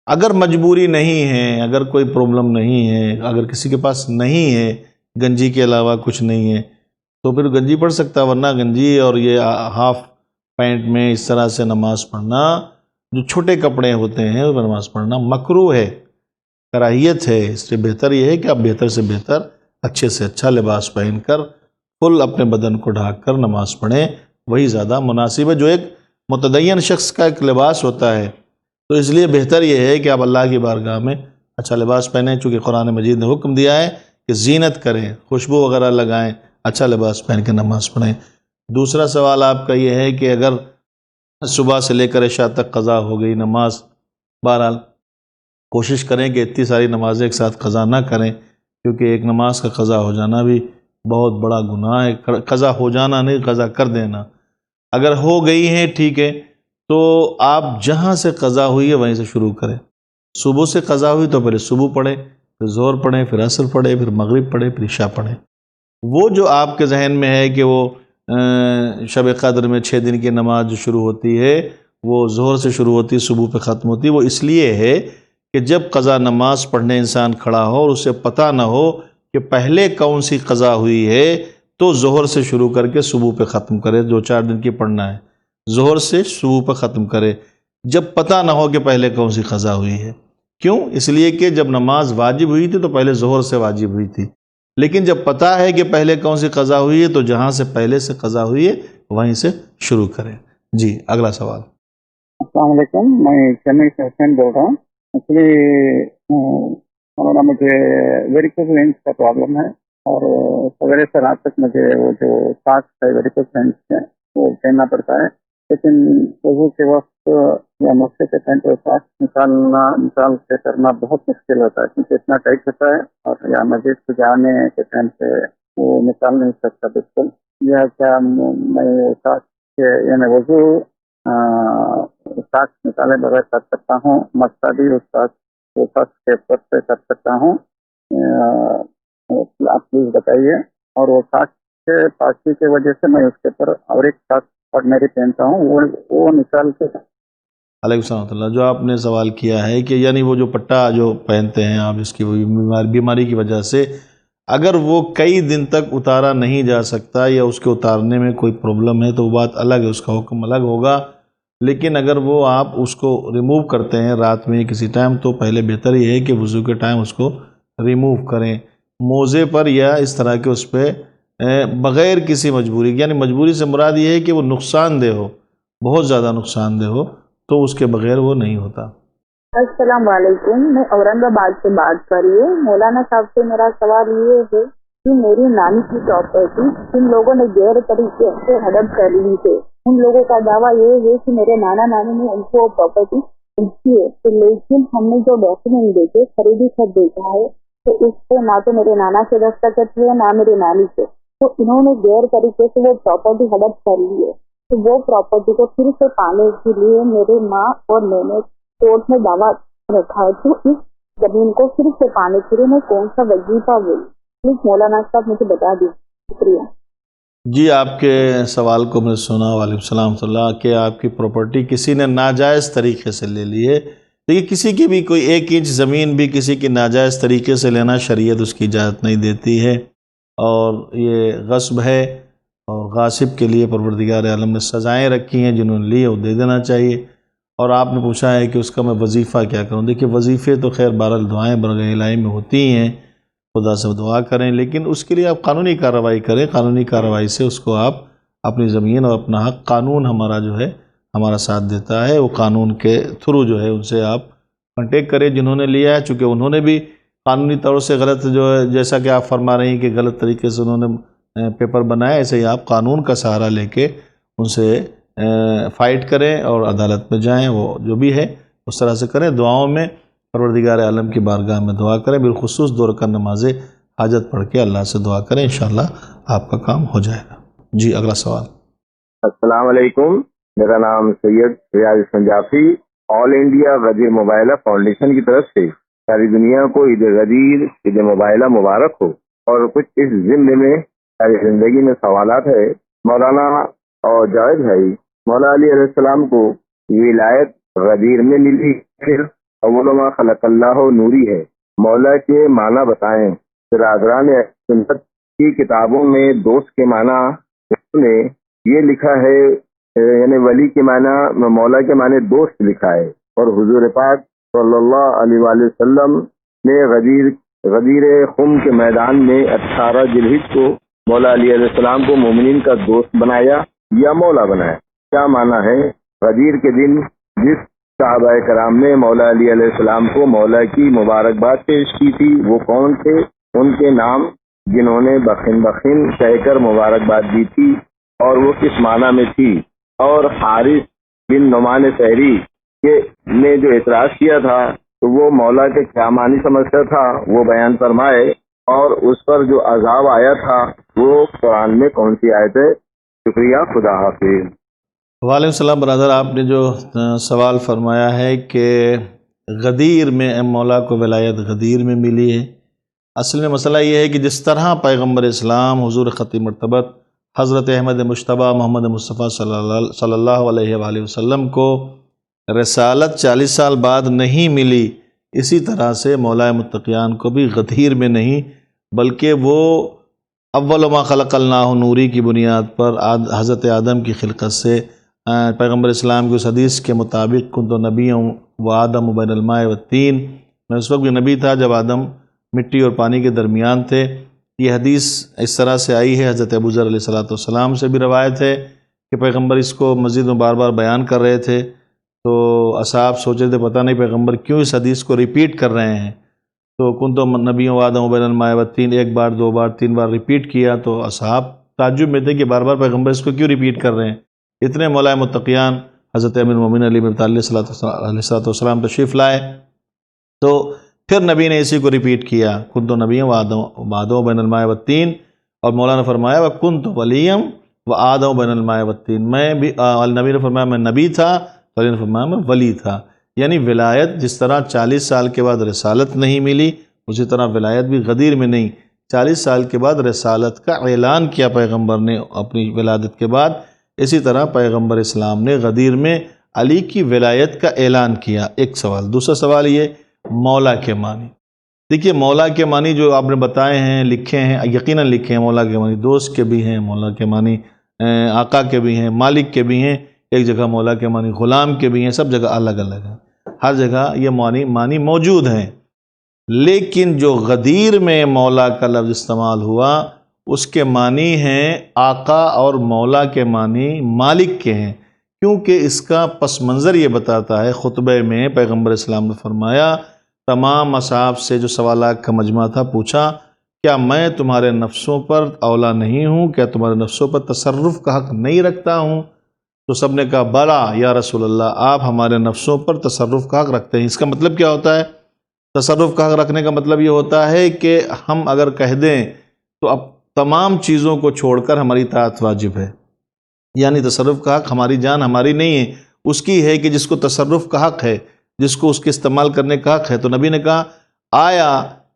اگر مجبوری نہیں ہے، اگر کوئی پرابلم نہیں ہے، اگر کسی کے پاس نہیں ہے، گنجی کے علاوہ کچھ نہیں ہے، تو پھر گنجی پڑھ سکتا ہے، ورنہ گنجی اور یہ ہاف پینٹ میں اس طرح سے نماز پڑھنا، جو چھوٹے کپڑے ہوتے ہیں وہ نماز پڑھنا مکروہ ہے، کراہیت ہے۔ اس سے بہتر یہ ہے کہ آپ بہتر سے بہتر اچھے سے اچھا لباس پہن کر فل اپنے بدن کو ڈھانک کر نماز پڑھیں، وہی زیادہ مناسب ہے، جو ایک متدین شخص کا ایک لباس ہوتا ہے۔ تو اس لیے بہتر یہ ہے کہ آپ اللہ کی بارگاہ میں اچھا لباس پہنیں، چونکہ قرآن مجید نے حکم دیا ہے کہ زینت کریں، خوشبو وغیرہ لگائیں، اچھا لباس پہن کے نماز پڑھیں۔ دوسرا سوال آپ کا یہ ہے کہ اگر صبح سے لے کر عشاء تک قضا ہو گئی نماز، بہرحال کوشش کریں کہ اتنی ساری نمازیں ایک ساتھ قضا نہ کریں، کیونکہ ایک نماز کا قضا ہو جانا بھی بہت بڑا گناہ ہے۔ قضا ہو جانا نہیں، قضا کر دینا۔ اگر ہو گئی ہیں ٹھیک ہے، تو آپ جہاں سے قضا ہوئی ہے وہیں سے شروع کریں۔ صبح سے قضا ہوئی تو پہلے صبح پڑھیں، پھر ظہر پڑھیں، پھر عصر پڑھیں، پھر مغرب پڑھیں، پھر عشاء پڑھیں۔ وہ جو آپ کے ذہن میں ہے کہ وہ شب قدر میں 6 دن کی نماز جو شروع ہوتی ہے وہ ظہر سے شروع ہوتی ہے، صبح پہ ختم ہوتی ہے، وہ اس لیے ہے کہ جب قضا نماز پڑھنے انسان کھڑا ہو اور اسے پتہ نہ ہو کہ پہلے کون سی قضا ہوئی ہے، تو ظہر سے شروع کر کے صبح پہ ختم کرے، 2-4 دن کی پڑھنا ہے، ظہر سے صبح پہ ختم کرے، جب پتہ نہ ہو کہ پہلے کون سی قضا ہوئی ہے۔ کیوں؟ اس لیے کہ جب نماز واجب ہوئی تھی تو پہلے ظہر سے واجب ہوئی تھی، لیکن جب پتہ ہے کہ پہلے کون سی قضا ہوئی ہے تو جہاں سے پہلے سے قضا ہوئی ہے وہیں سے شروع کریں۔ جی اگلا سوال۔ السلام علیکم، میں چنئی سے حسین بول رہا ہوں۔ ایکچولی مولانا مجھے ویریکوز وینس کا پرابلم ہے، اور سویرے سے رات تک مجھے وہ جو ساکس ہے ویریکوز وینس ہے وہ پہننا پڑتا ہے، لیکن وضو کے وقت یا مسئلے کے ٹائم پہ ساکس نکال کے کرنا بہت مشکل ہوتا ہے، کیونکہ اتنا ٹائٹ ہوتا ہے، اور یا مسجد کو جانے کے ٹائم پہ وہ نکال نہیں سکتا بالکل۔ یا کیا میں ساکس کے یعنی وضو ساکس نکالے بغیر کر سکتا ہوں؟ مسئلہ بھی اس ساکس کے اوپر سے کر سکتا ہوں؟ آپ پلیز بتائیے۔ اور وہ ساکس کے پاکی کی وجہ سے میں اس کے اوپر اور ایک ساکس آرڈنری پہنتا ہوں، وہ نکال کے۔ علیکم السلام ورحمۃ اللہ۔ جو آپ نے سوال کیا ہے کہ یعنی وہ جو پٹا جو پہنتے ہیں آپ، اس کی بیماری کی وجہ سے اگر وہ کئی دن تک اتارا نہیں جا سکتا یا اس کے اتارنے میں کوئی پرابلم ہے تو وہ بات الگ ہے، اس کا حکم الگ ہوگا، لیکن اگر وہ آپ اس کو ریموو کرتے ہیں رات میں کسی ٹائم تو پہلے بہتر یہ ہے کہ وضو کے ٹائم اس کو ریموو کریں، موزے پر یا اس طرح کے اس پہ بغیر کسی مجبوری، یعنی مجبوری سے مراد یہ ہے کہ وہ نقصان دہ ہو، بہت زیادہ نقصان دہ ہو، تو اس کے بغیر وہ نہیں ہوتا۔ السلام علیکم، میں اورنگ آباد سے بات کر رہی ہوں۔ مولانا صاحب سے میرا سوال یہ ہے کہ میری نانی کی پراپرٹی ان لوگوں نے غیر طریقے سے ہڑپ کر لی ہے۔ ان لوگوں کا دعویٰ یہ ہے کہ میرے نانا نانی نے ان کو پراپرٹی دی ہے، تو لیکن ہم نے جو ڈاکومنٹ دیکھے خریدی خط دیکھا ہے تو اس پہ نہ تو میرے نانا سے دستخط ہے نہ میرے نانی سے، تو انہوں نے غیر طریقے سے وہ پراپرٹی ہڑپ کر لی ہے۔ تو وہ پراپرٹی کو پھر سے پانے کے لیے میرے ماں اور میں نے کورٹ میں دعویٰ رکھا ہے، تو اس زمین کو پھر سے پانے کے لیے میں کون سا وظیفہ بولوں؟ پلیز مولانا صاحب مجھے بتا دیجیے، شکریہ۔ جی، آپ کے سوال کو میں نے سنا، وعلیکم السلام ورحمۃ اللہ، کہ آپ کی پراپرٹی کسی نے ناجائز طریقے سے لے لی ہے۔ دیکھیے، کسی کی بھی کوئی 1 انچ زمین بھی کسی کی ناجائز طریقے سے لینا شریعت اس کی اجازت نہیں دیتی ہے، اور یہ غصب ہے، اور غاصب کے لیے پروردگار عالم نے سزائیں رکھی ہیں، جنہوں نے لی ہے وہ دے دینا چاہیے۔ اور آپ نے پوچھا ہے کہ اس کا میں وظیفہ کیا کروں۔ دیکھیے، وظیفے تو خیر بہرحال دعائیں برگہ الہی میں ہوتی ہیں، خدا سے دعا کریں، لیکن اس کے لیے آپ قانونی کارروائی کریں۔ قانونی کارروائی سے اس کو آپ اپنی زمین اور اپنا حق، قانون ہمارا جو ہے ہمارا ساتھ دیتا ہے، وہ قانون کے تھرو جو ہے ان سے آپ کانٹیکٹ کریں جنہوں نے لیا ہے، چونکہ انہوں نے بھی قانونی طور سے غلط جو ہے، جیسا کہ آپ فرما رہی ہیں کہ غلط طریقے سے انہوں نے پیپر بنایا، ایسے ہی آپ قانون کا سہارا لے کے ان سے فائٹ کریں اور عدالت میں جائیں، وہ جو بھی ہے اس طرح سے کریں۔ دعاؤں میں پروردگار عالم کی بارگاہ میں دعا کریں، بالخصوص 2 رکعت نماز حاجت پڑھ کے اللہ سے دعا کریں، انشاءاللہ آپ کا کام ہو جائے گا۔ جی، اگلا سوال۔ السلام علیکم، میرا نام سید ریاض سنجافی، آل انڈیا غدیر موبائلہ فاؤنڈیشن کی طرف سے ساری دنیا کو عید غدیر، عید موبائلہ مبارک ہو۔ اور کچھ اس ضمن میں ساری زندگی میں سوالات ہے۔ مولانا اور جاوید بھائی، مولا علی علیہ السلام کو ولایت غدیر میں ملی، پھر اول ما خلق اللہ نوری ہے، مولا کے معنی بتائیں۔ برادران سنت کی کتابوں میں دوست کے معنی نے یہ لکھا ہے، یعنی ولی کے معنی، مولا کے معنی دوست لکھا ہے، اور حضور پاک صلی اللہ علیہ وآلہ وسلم نے غدیر خم کے میدان میں 18 ذوالحجہ کو مولا علی علیہ السلام کو مومنین کا دوست بنایا یا مولا بنایا؟ کیا معنی ہے؟ غدیر کے دن جس صحابہ کرام نے مولا علی علیہ السلام کو مولا کی مبارکباد پیش کی تھی وہ کون تھے؟ ان کے نام جنہوں نے بخن بخن کہہ کر مبارکباد دی تھی، اور وہ کس معنی میں تھی؟ اور حارث بن نعمان سحری نے جو اعتراض کیا تھا تو وہ مولا کے کیا معنی سمجھتا تھا، وہ بیان فرمائے، اور اس پر جو عذاب آیا تھا وہ قرآن میں کون سی آیت ہے؟ شکریہ، خدا حافظ۔ وعلیکم السلام برادر، آپ نے جو سوال فرمایا ہے کہ غدیر میں مولا کو ولایت غدیر میں ملی ہے، اصل میں مسئلہ یہ ہے کہ جس طرح پیغمبر اسلام حضور خطی مرتبت حضرت احمد مجتبیٰ محمد مصطفیٰ صلی اللہ علیہ وآلہ وسلم کو رسالت 40 سال بعد نہیں ملی، اسی طرح سے مولا متقیان کو بھی غدیر میں نہیں، بلکہ وہ اول ما خلق اللہ نوری کی بنیاد پر حضرت آدم کی خلقت سے پیغمبر اسلام کی اس حدیث کے مطابق کنت نبی و آدم بین الماء والطین، میں اس وقت بھی نبی تھا جب آدم مٹی اور پانی کے درمیان تھے۔ یہ حدیث اس طرح سے آئی ہے، حضرت ابوذر علیہ السلام سے بھی روایت ہے کہ پیغمبر اس کو مسجد میں بار بار بیان کر رہے تھے، تو اصحاب سوچے تھے پتہ نہیں پیغمبر کیوں اس حدیث کو ریپیٹ کر رہے ہیں، تو کنت نبی و آدم بین الماء والطین 1 بار 2 بار 3 بار ریپیٹ کیا، تو اصحاب تعجب میں تھے کہ بار بار پیغمبر اس کو کیوں ریپیٹ کر رہے ہیں۔ اتنے مولا متقیان حضرت امیر المومنین علی بن ابی طالب علیہ السلام تشریف لائے، تو پھر نبی نے اسی کو ریپیٹ کیا، کنت نبی و آدم بین الماء والطین، اور مولا نے فرمایا وکنت ولیم و آدم بین الماء والطین، میں بھی نبی نے فرمایا میں نبی تھا، علی نے فرمایا میں ولی تھا۔ یعنی ولایت جس طرح 40 سال کے بعد رسالت نہیں ملی، اسی طرح ولایت بھی غدیر میں نہیں۔ 40 سال کے بعد رسالت کا اعلان کیا پیغمبر نے اپنی ولادت کے بعد، اسی طرح پیغمبر اسلام نے غدیر میں علی کی ولایت کا اعلان کیا۔ ایک سوال۔ دوسرا سوال یہ مولا کے معنی، دیکھیے مولا کے معنی جو آپ نے بتائے ہیں، لکھے ہیں، یقیناً لکھے ہیں، مولا کے معنی دوست کے بھی ہیں، مولا کے معنی آقا کے بھی ہیں، مالک کے بھی ہیں، ایک جگہ مولا کے معنی غلام کے بھی ہیں، سب جگہ الگ الگ ہیں، ہر جگہ یہ معنی موجود ہیں۔ لیکن جو غدیر میں مولا کا لفظ استعمال ہوا اس کے معنی ہیں آقا، اور مولا کے معنی مالک کے ہیں، کیونکہ اس کا پس منظر یہ بتاتا ہے، خطبے میں پیغمبر اسلام نے فرمایا، تمام اصحاب سے جو سوالات کا مجمع تھا، پوچھا کیا میں تمہارے نفسوں پر اولا نہیں ہوں، کیا تمہارے نفسوں پر تصرف کا حق نہیں رکھتا ہوں؟ تو سب نے کہا بلا یا رسول اللہ، آپ ہمارے نفسوں پر تصرف کا حق رکھتے ہیں۔ اس کا مطلب کیا ہوتا ہے؟ تصرف کا حق رکھنے کا مطلب یہ ہوتا ہے کہ ہم اگر کہہ دیں تو اب تمام چیزوں کو چھوڑ کر ہماری اطاعت واجب ہے، یعنی تصرف کا حق ہماری جان ہماری نہیں ہے، اس کی ہے کہ جس کو تصرف کا حق ہے، جس کو اس کے استعمال کرنے کا حق ہے۔ تو نبی نے کہا آیا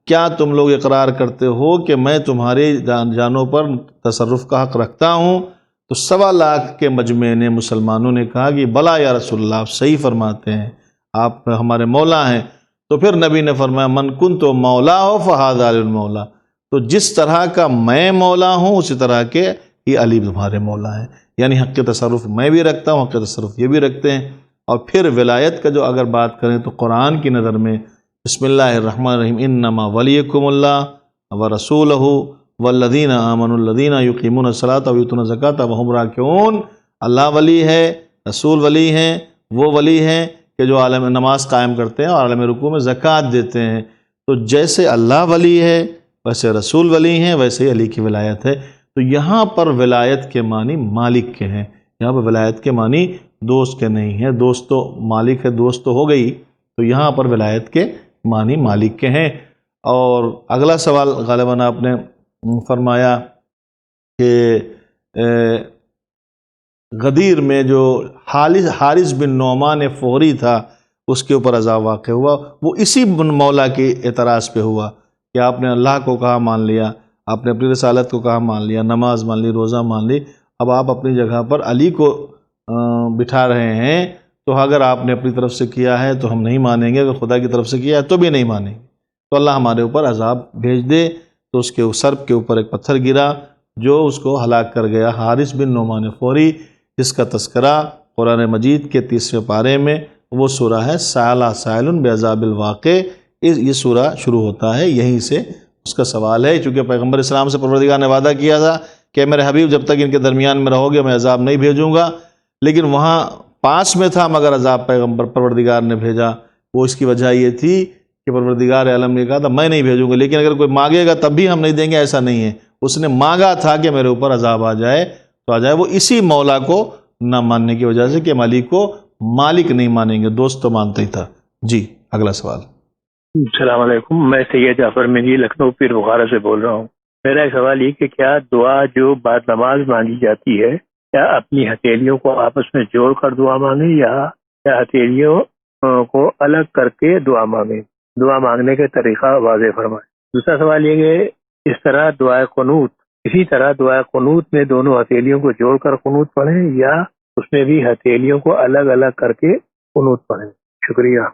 کیا تم لوگ اقرار کرتے ہو کہ میں تمہاری جانوں پر تصرف کا حق رکھتا ہوں؟ تو 1.25 لاکھ کے مجمع نے، مسلمانوں نے کہا کہ بلا یا رسول اللہ، آپ صحیح فرماتے ہیں، آپ ہمارے مولا ہیں۔ تو پھر نبی نے فرمایا من کنت مولا ہو فہذا علی المولا، تو جس طرح کا میں مولا ہوں اسی طرح کے یہ علی تمہارے مولا ہیں، یعنی حق تصرف میں بھی رکھتا ہوں، حق تصرف یہ بھی رکھتے ہیں۔ اور پھر ولایت کا جو اگر بات کریں تو قرآن کی نظر میں بسم اللہ الرحمن الرحیم انما ولیکم اللہ ورسولہ والذین آمنوا الذین یقیمون الصلاۃ ویؤتون الزکاۃ وہم راکعون، اللہ ولی ہے، رسول ولی ہیں، وہ ولی ہیں کہ جو عالم نماز قائم کرتے ہیں اور عالم رکوع میں زکوٰۃ دیتے ہیں۔ تو جیسے اللہ ولی ہے ویسے رسول ولی ہیں، ویسے ہی علی کی ولایت ہے۔ تو یہاں پر ولایت کے معنی مالک کے ہیں، یہاں پر ولایت کے معنی دوست کے نہیں ہیں۔ دوست تو مالک ہے، دوست تو ہو گئی، تو یہاں پر ولایت کے معنی مالک کے ہیں۔ اور اگلا سوال غالباً آپ نے فرمایا کہ غدیر میں جو حارث بن نعمان فہری تھا اس کے اوپر عذاب واقع ہوا، وہ اسی مولا کے اعتراض پہ ہوا کہ آپ نے اللہ کو کہا مان لیا، آپ نے اپنی رسالت کو کہا مان لیا، نماز مان لی، روزہ مان لی، اب آپ اپنی جگہ پر علی کو بٹھا رہے ہیں، تو اگر آپ نے اپنی طرف سے کیا ہے تو ہم نہیں مانیں گے، اگر خدا کی طرف سے کیا ہے تو بھی نہیں مانیں گے، تو اللہ ہمارے اوپر عذاب بھیج دے۔ تو اس کے سر کے اوپر ایک پتھر گرا جو اس کو ہلاک کر گیا، حارث بن نعمان فوری، جس کا تذکرہ قرآن مجید کے 30ویں پارے میں، وہ سورہ ہے سائلہ سائل بعذاب الواقع، یہ سورہ شروع ہوتا ہے، یہیں سے اس کا سوال ہے۔ چونکہ پیغمبر اسلام سے پروردگار نے وعدہ کیا تھا کہ میرے حبیب جب تک ان کے درمیان میں رہو گے میں عذاب نہیں بھیجوں گا، لیکن وہاں پاس میں تھا مگر عذاب پروردگار نے بھیجا۔ وہ اس کی وجہ یہ تھی کہ پروردگار عالم نے کہا تھا میں نہیں بھیجوں گا، لیکن اگر کوئی مانگے گا تب بھی ہم نہیں دیں گے، ایسا نہیں ہے۔ اس نے مانگا تھا کہ میرے اوپر عذاب آ جائے تو آ جائے، وہ اسی مولا کو نہ ماننے کی وجہ سے کہ مالک کو مالک نہیں مانیں گے، دوست تو مانتا ہی تھا۔ جی اگلا سوال۔ السلام علیکم، میں سید جعفر مینی لکھنؤ پیر بخارا سے بول رہا ہوں۔ میرا ایک سوال یہ کہ کیا دعا جو بعد نماز مانگی جاتی ہے کیا اپنی ہتھیلیوں کو آپس میں جوڑ کر دعا مانگیں یا ہتھیلیوں کو الگ کر کے دعا مانگیں؟ دعا مانگنے کا طریقہ واضح فرمائیں۔ دوسرا سوال یہ کہ اس طرح دعائے قنوت، اسی طرح دعائے قنوت میں دونوں ہتھیلیوں کو جوڑ کر قنوت پڑھیں یا اس میں بھی ہتھیلیوں کو الگ الگ کر کے قنوت پڑھیں؟ شکریہ۔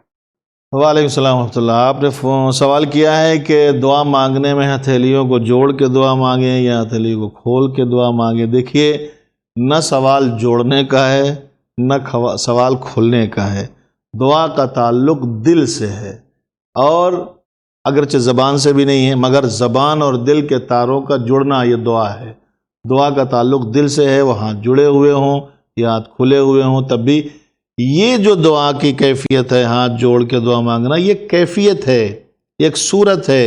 وعلیکم السلام ورحمۃ اللہ۔ آپ نے سوال کیا ہے کہ دعا مانگنے میں ہتھیلیوں کو جوڑ کے دعا مانگیں یا ہتھیلیوں کو کھول کے دعا مانگیں۔ دیکھیے، نہ سوال جوڑنے کا ہے نہ سوال کھولنے کا ہے، دعا کا تعلق دل سے ہے، اور اگرچہ زبان سے بھی نہیں ہے مگر زبان اور دل کے تاروں کا جڑنا یہ دعا ہے۔ دعا کا تعلق دل سے ہے، وہ ہاتھ جڑے ہوئے ہوں یا ہاتھ کھلے ہوئے ہوں تب بھی یہ جو دعا کی کیفیت ہے، ہاتھ جوڑ کے دعا مانگنا، یہ کیفیت ہے، یہ ایک صورت ہے،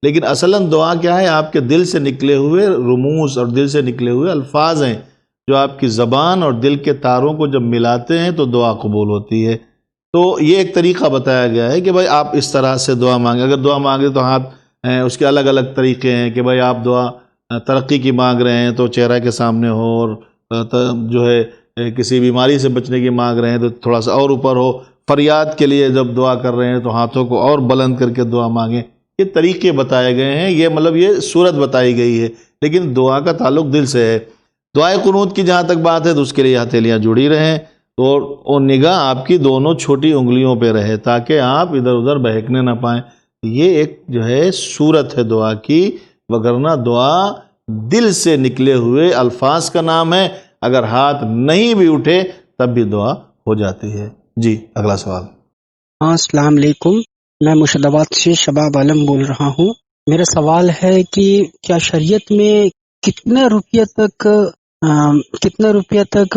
لیکن اصلاً دعا کیا ہے؟ آپ کے دل سے نکلے ہوئے رموز اور دل سے نکلے ہوئے الفاظ ہیں جو آپ کی زبان اور دل کے تاروں کو جب ملاتے ہیں تو دعا قبول ہوتی ہے۔ تو یہ ایک طریقہ بتایا گیا ہے کہ بھائی آپ اس طرح سے دعا مانگیں۔ اگر دعا مانگیں تو ہاتھ اس کے الگ الگ طریقے ہیں کہ بھائی آپ دعا ترقی کی مانگ رہے ہیں تو چہرہ کے سامنے ہو، اور جو ہے کسی بیماری سے بچنے کی مانگ رہے ہیں تو تھوڑا سا اور اوپر ہو، فریاد کے لیے جب دعا کر رہے ہیں تو ہاتھوں کو اور بلند کر کے دعا مانگیں۔ یہ طریقے بتائے گئے ہیں، یہ مطلب یہ صورت بتائی گئی ہے، لیکن دعا کا تعلق دل سے ہے۔ دعائے قنوت کی جہاں تک بات ہے تو اس کے لیے ہتھیلیاں جڑی رہیں اور نگاہ آپ کی دونوں چھوٹی انگلیوں پہ رہے تاکہ آپ ادھر ادھر بہکنے نہ پائیں۔ یہ ایک جو ہے صورت ہے دعا کی، وگرنہ دعا دل سے نکلے ہوئے الفاظ کا نام ہے، اگر ہاتھ نہیں بھی اٹھے تب بھی دعا ہو جاتی ہے۔ جی اگلا سوال۔ السلام علیکم، میں مرشد آباد سے شباب عالم بول رہا ہوں۔ میرا سوال ہے کہ کیا شریعت میں کتنے روپیہ تک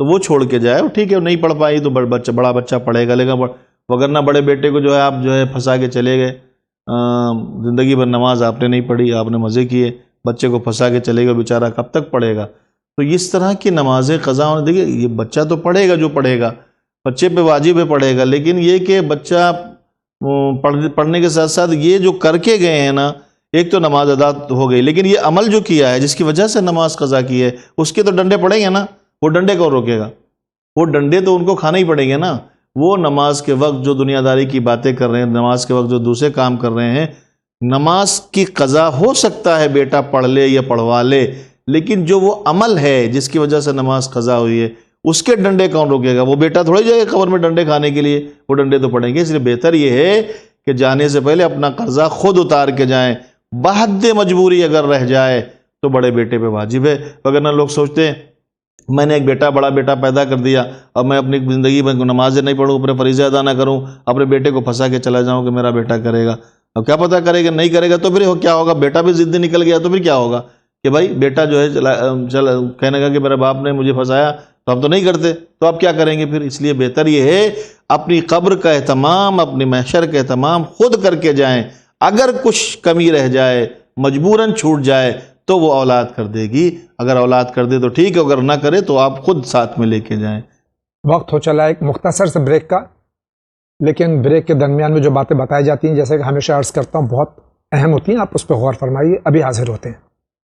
تو وہ چھوڑ کے جائے. اور ٹھیک ہے نہیں پڑھ پائی تو بڑا بچہ پڑھے گا, لیکن وگرنہ بڑے بیٹے کو جو ہے آپ جو ہے پھنسا کے چلے گئے, زندگی بھر نماز آپ نے نہیں پڑھی, آپ نے مزے کیے, بچے کو پھنسا کے چلے گا, بیچارہ کب تک پڑھے گا. تو اس طرح کی نمازیں قضا ہونے, دیکھیے یہ بچہ تو پڑھے گا جو پڑھے گا, بچے پہ واجب ہے پڑھے گا, لیکن یہ کہ بچہ پڑھنے کے ساتھ ساتھ یہ جو کر کے گئے ہیں نا, ایک تو نماز ادا ہو گئی, لیکن یہ عمل جو کیا ہے جس کی وجہ سے نماز قضا کی ہے, اس کے تو ڈنڈے پڑیں گے نا. وہ ڈنڈے کون روکے گا؟ وہ ڈنڈے تو ان کو کھانا ہی پڑیں گے نا. وہ نماز کے وقت جو دنیا داری کی باتیں کر رہے ہیں, نماز کے وقت جو دوسرے کام کر رہے ہیں, نماز کی قضا ہو سکتا ہے بیٹا پڑھ لے یا پڑھوا لے, لیکن جو وہ عمل ہے جس کی وجہ سے نماز قضا ہوئی ہے, اس کے ڈنڈے کون روکے گا؟ وہ بیٹا تھوڑی جائے گا قبر میں ڈنڈے کھانے کے لیے, وہ ڈنڈے تو پڑیں گے. اس لیے بہتر یہ ہے کہ جانے سے پہلے اپنا قرضہ خود اتار کے جائیں. بحد مجبوری اگر رہ جائے تو بڑے بیٹے پہ واجب ہے. وگرنہ لوگ سوچتے ہیں میں نے ایک بڑا بیٹا پیدا کر دیا, اب میں اپنی زندگی میں نمازیں نہیں پڑھوں, اپنے فریضے ادا نہ کروں, اپنے بیٹے کو پھنسا کے چلا جاؤں کہ میرا بیٹا کرے گا. اب کیا پتہ کرے گا, نہیں کرے گا تو پھر کیا ہوگا؟ بیٹا بھی ضدی نکل گیا تو پھر کیا ہوگا کہ بھائی بیٹا جو ہے کہنے کا کہ میرے باپ نے مجھے پھنسایا تو ہم تو نہیں کرتے, تو آپ کیا کریں گے پھر؟ اس لیے بہتر یہ ہے اپنی قبر کا اہتمام, اپنی محشر کا اہتمام خود کر کے جائیں. اگر کچھ کمی رہ جائے, مجبوراً چھوٹ جائے تو وہ اولاد کر دے گی. اگر اولاد کر دے تو ٹھیک ہے, اگر نہ کرے تو آپ خود ساتھ میں لے کے جائیں. وقت ہو چلا ایک مختصر سے بریک کا, لیکن بریک کے درمیان میں جو باتیں بتائی جاتی ہیں جیسے کہ ہمیشہ عرض کرتا ہوں بہت اہم ہوتی ہیں, آپ اس پہ غور فرمائیے. ابھی حاضر ہوتے ہیں.